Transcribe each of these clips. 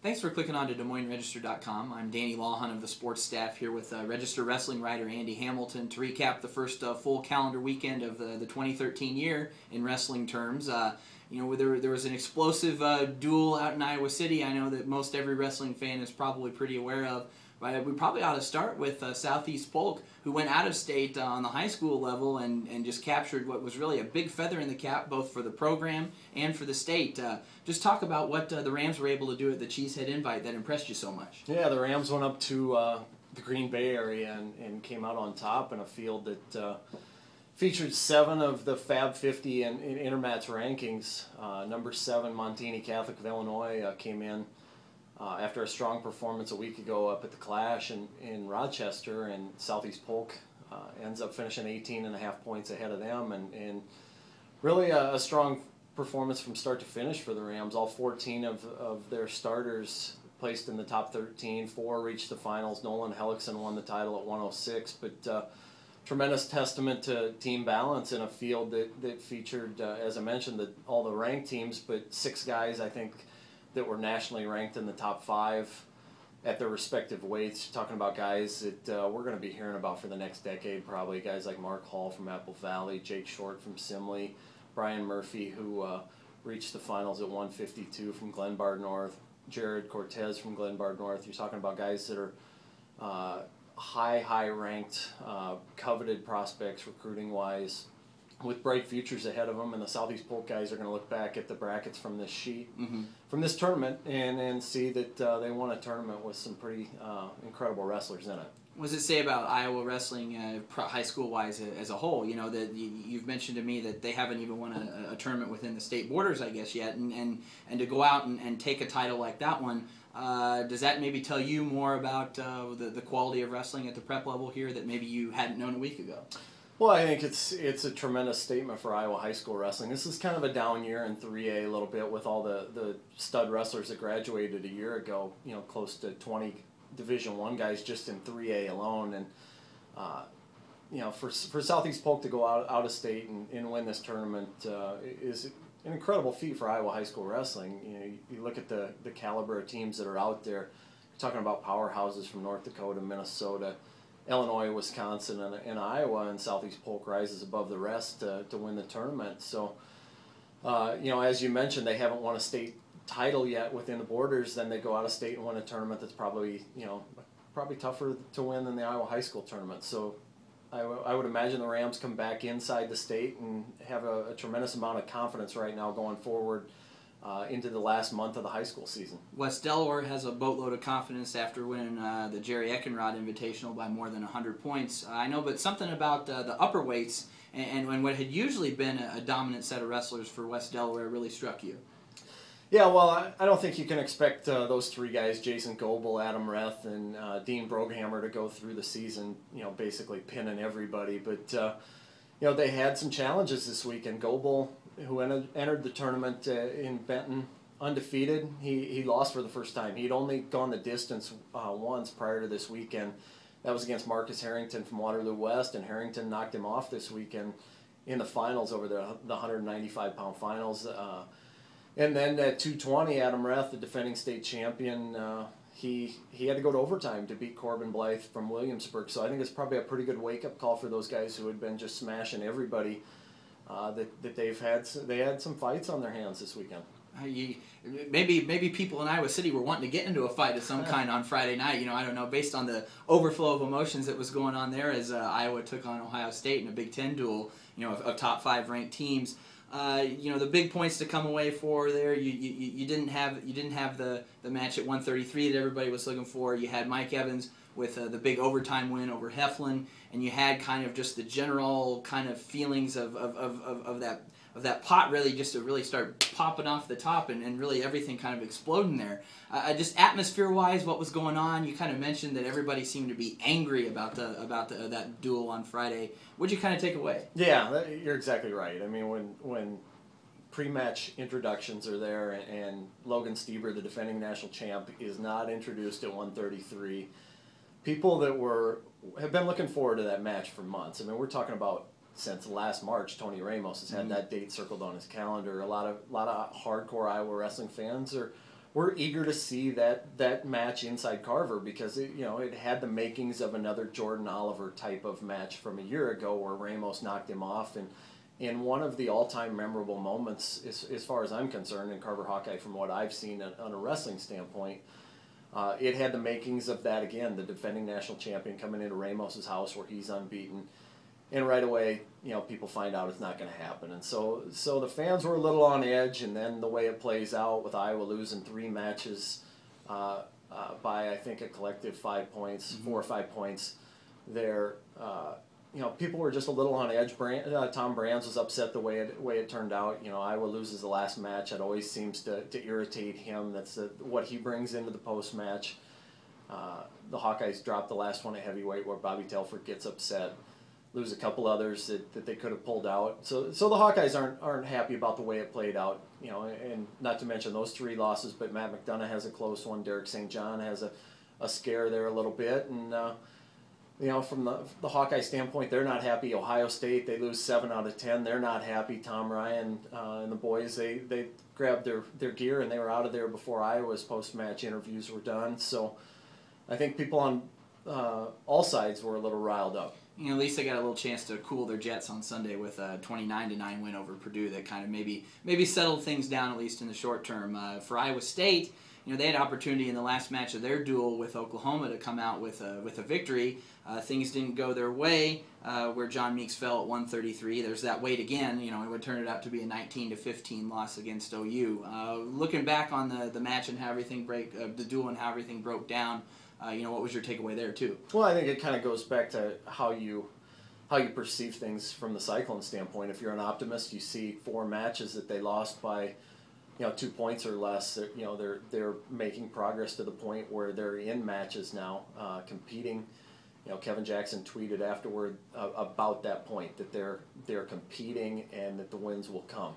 Thanks for clicking on to DesMoinesRegister.com. I'm Danny Lawhon of the sports staff here with Register Wrestling writer Andy Hamilton to recap the first full calendar weekend of the 2013 year in wrestling terms. There was an explosive duel out in Iowa City. I know that most every wrestling fan is probably pretty aware of. But we probably ought to start with Southeast Polk, who went out of state on the high school level and just captured what was really a big feather in the cap, both for the program and for the state. Just talk about what the Rams were able to do at the Cheesehead Invite that impressed you so much. Yeah, the Rams went up to the Green Bay area and came out on top in a field that featured 7 of the Fab 50 in Intermat's rankings. Number 7, Montini Catholic of Illinois, came in after a strong performance a week ago up at the Clash in Rochester, and Southeast Polk ends up finishing 18.5 points ahead of them, and really a strong performance from start to finish for the Rams. All 14 of their starters placed in the top 13. 4 reached the finals. Nolan Hellickson won the title at 106, but tremendous testament to team balance in a field that featured, as I mentioned, all the ranked teams, but 6 guys, I think, that were nationally ranked in the top 5 at their respective weights. Talking about guys that we're going to be hearing about for the next decade, probably guys like Mark Hall from Apple Valley, Jake Short from Simley, Brian Murphy, who reached the finals at 152 from Glenbard North, Jared Cortez from Glenbard North. You're talking about guys that are high ranked, coveted prospects recruiting-wise, with bright futures ahead of them, and the Southeast Polk guys are going to look back at the brackets from this sheet, from this tournament, and see that they won a tournament with some pretty incredible wrestlers in it. What does it say about Iowa wrestling, high school-wise as a whole? You know, that you've mentioned to me that they haven't even won a tournament within the state borders, I guess, yet, and to go out and take a title like that one, does that maybe tell you more about the quality of wrestling at the prep level here that maybe you hadn't known a week ago? Well, I think it's a tremendous statement for Iowa high school wrestling. This is kind of a down year in 3A a little bit with all the stud wrestlers that graduated a year ago. You know, close to 20 Division I guys just in 3A alone, and for Southeast Polk to go out of state and win this tournament is an incredible feat for Iowa high school wrestling. You know, you look at the caliber of teams that are out there. You're talking about powerhouses from North Dakota, Minnesota, Illinois, Wisconsin, and Iowa, and Southeast Polk rises above the rest to win the tournament. So, as you mentioned, they haven't won a state title yet within the borders. Then they go out of state and win a tournament that's probably tougher to win than the Iowa high school tournament. So, I would imagine the Rams come back inside the state and have a tremendous amount of confidence right now going forward into the last month of the high school season. West Delaware has a boatload of confidence after winning the Jerry Eckenrod Invitational by more than 100 points. I know, but something about the upper weights and what had usually been a dominant set of wrestlers for West Delaware really struck you. Yeah, well, I don't think you can expect those 3 guys, Jason Goebel, Adam Reth, and Dean Broghammer, to go through the season, basically pinning everybody. But, they had some challenges this weekend. Goebel, who entered the tournament in Benton undefeated, he lost for the first time. He'd only gone the distance once prior to this weekend. That was against Marcus Harrington from Waterloo West, and Harrington knocked him off this weekend in the finals over the 195-pound finals. And then at 220, Adam Reth, the defending state champion, he had to go to overtime to beat Corbin Blythe from Williamsburg. So I think it's probably a pretty good wake-up call for those guys who had been just smashing everybody. That they had some fights on their hands this weekend. Maybe people in Iowa City were wanting to get into a fight of some kind on Friday night. I don't know, based on the overflow of emotions that was going on there as Iowa took on Ohio State in a Big Ten duel, of top 5 ranked teams. The big points to come away for there. You didn't have the match at 133 that everybody was looking for. You had Mike Evans with the big overtime win over Heflin, and you had kind of just the general kind of feelings of that pot really just to really start popping off the top and really everything kind of exploding there. Just atmosphere-wise, what was going on? You kind of mentioned that everybody seemed to be angry about that duel on Friday. What'd you kind of take away? Yeah, you're exactly right. I mean, when pre-match introductions are there and Logan Stieber, the defending national champ, is not introduced at 133, people that have been looking forward to that match for months. I mean, we're talking about since last March. Tony Ramos has had that date circled on his calendar. A lot of hardcore Iowa wrestling fans are we're eager to see that match inside Carver, because it had the makings of another Jordan Oliver type of match from a year ago where Ramos knocked him off, and in one of the all-time memorable moments, as far as I'm concerned, in Carver Hawkeye, from what I've seen on a wrestling standpoint, it had the makings of that again. The defending national champion coming into Ramos's house where he's unbeaten, and right away, people find out it's not going to happen, and so the fans were a little on edge. And then the way it plays out, with Iowa losing 3 matches by I think a collective 5 points, 4 or 5 points, there. People were just a little on edge. Tom Brands was upset the way it turned out. Iowa loses the last match. It always seems to irritate him. That's what he brings into the post match. The Hawkeyes dropped the last one at heavyweight, where Bobby Telford gets upset. Lose a couple others that they could have pulled out. So the Hawkeyes aren't happy about the way it played out. And not to mention those 3 losses, but Matt McDonough has a close one. Derek St. John has a scare there a little bit, and. From the Hawkeye standpoint, they're not happy. Ohio State, they lose 7 out of 10. They're not happy. Tom Ryan and the boys, they grabbed their gear and they were out of there before Iowa's post-match interviews were done. So I think people on all sides were a little riled up. At least they got a little chance to cool their jets on Sunday with a 29-9 win over Purdue that kind of maybe settled things down, at least in the short term. For Iowa State, they had opportunity in the last match of their duel with Oklahoma to come out with a victory. Things didn't go their way, where John Meeks fell at 133. There's that weight again. It would turn it out to be a 19-15 loss against OU. Looking back on the match and how everything the duel and how everything broke down, what was your takeaway there too? Well, I think it kind of goes back to how you perceive things from the Cyclone standpoint. If you're an optimist, you see 4 matches that they lost by 2 points or less. They're making progress to the point where they're in matches now, competing. Kevin Jackson tweeted afterward about that point, that they're competing and that the wins will come.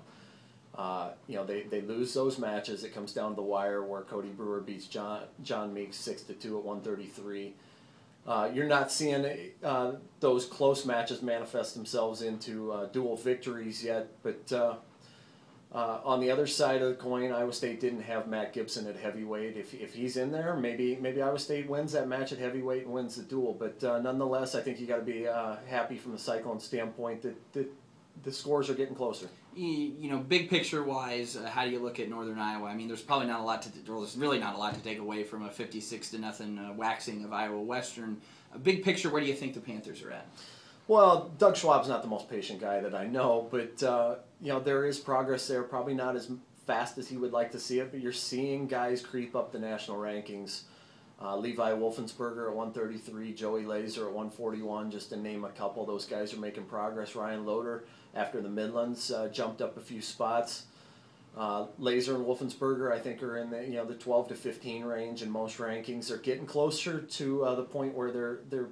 They lose those matches. It comes down to the wire, where Cody Brewer beats John Meeks 6-2 at 133. You're not seeing those close matches manifest themselves into dual victories yet, but on the other side of the coin, Iowa State didn't have Matt Gibson at heavyweight. If he's in there, maybe Iowa State wins that match at heavyweight and wins the duel. But nonetheless, I think you got to be happy from the Cyclone standpoint that the scores are getting closer. Big picture wise, how do you look at Northern Iowa? I mean, there's probably not a lot there's really not a lot to take away from a 56-0 waxing of Iowa Western. Big picture, where do you think the Panthers are at? Well, Doug Schwab's not the most patient guy that I know, but there is progress there. Probably not as fast as he would like to see it, but you're seeing guys creep up the national rankings. Levi Wolfensberger at 133, Joey Laser at 141, just to name a couple. Those guys are making progress. Ryan Loader, after the Midlands, jumped up a few spots. Laser and Wolfensberger, I think, are in the 12 to 15 range in most rankings. They're getting closer to the point where they're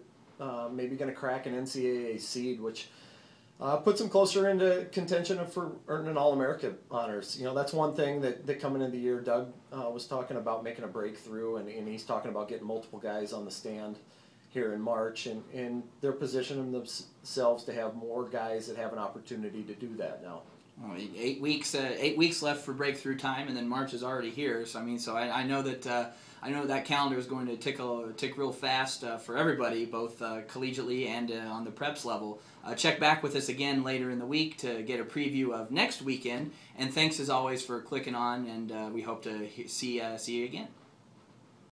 maybe going to crack an NCAA seed, which puts them closer into contention for earning an All-America honors. That's one thing that coming into the year, Doug was talking about making a breakthrough, and he's talking about getting multiple guys on the stand here in March, and they're positioning themselves to have more guys that have an opportunity to do that now. Well, 8 weeks left for breakthrough time, and then March is already here. So I know that calendar is going to tick real fast for everybody, both collegiately and on the preps level. Check back with us again later in the week to get a preview of next weekend. And thanks as always for clicking on, and we hope to see you again.